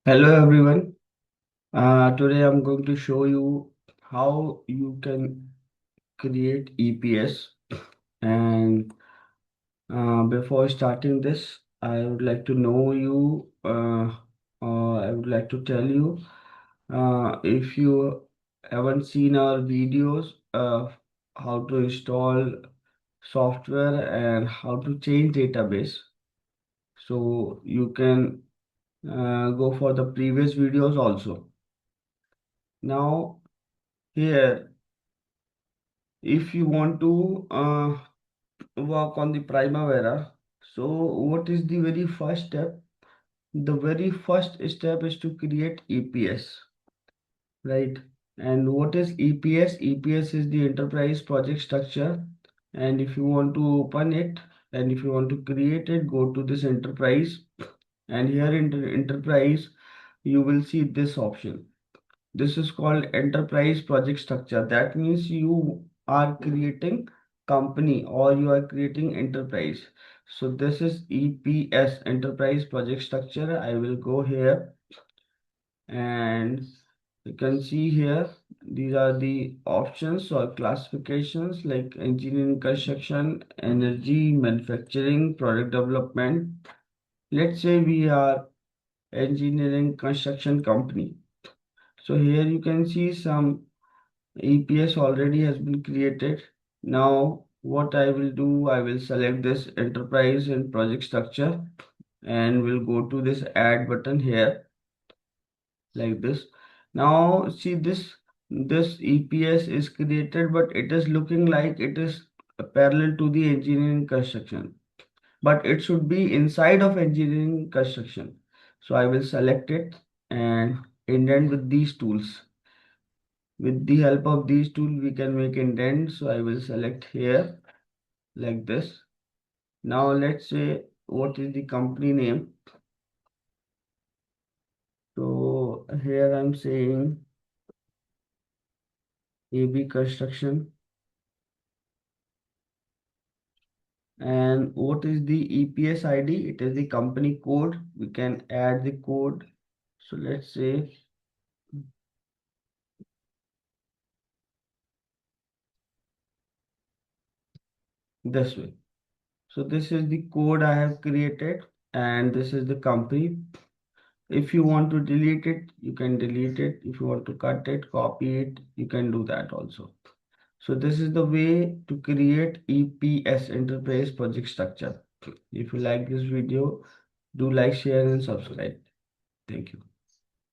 Hello everyone. Today I'm going to show you how you can create EPS. And before starting this, I would like to know you. I would like to tell you if you haven't seen our videos of how to install software and how to change database, so you can go for the previous videos also. Now here, if you want to work on the Primavera, so what is the very first step? The very first step is to create EPS, right? And what is EPS? EPS is the enterprise project structure. And if you want to open it and if you want to create it, go to this enterprise. And here in the enterprise, you will see this option. This is called enterprise project structure. That means you are creating company or you are creating enterprise. So this is EPS, enterprise project structure. I will go here and you can see here these are the options or classifications like engineering, construction, energy, manufacturing, product development. Let's say we are engineering construction company. So here you can see some EPS already has been created. Now, what I will do, I will select this enterprise and project structure and we'll go to this add button here like this. Now, see this EPS is created, but it is looking like it is parallel to the engineering construction, but it should be inside of engineering construction. So I will select it and indent with these tools. With the help of these tools, we can make indent. So I will select here like this. Now let's say what is the company name. So here I'm saying AB Construction. And what is the EPS ID? It is the company code. We can add the code. So let's say this way. So this is the code I have created and this is the company. If you want to delete it, you can delete it. If you want to cut it, copy it, you can do that also. So this is the way to create EPS, enterprise project structure. If you like this video, do like, share and subscribe. Thank you.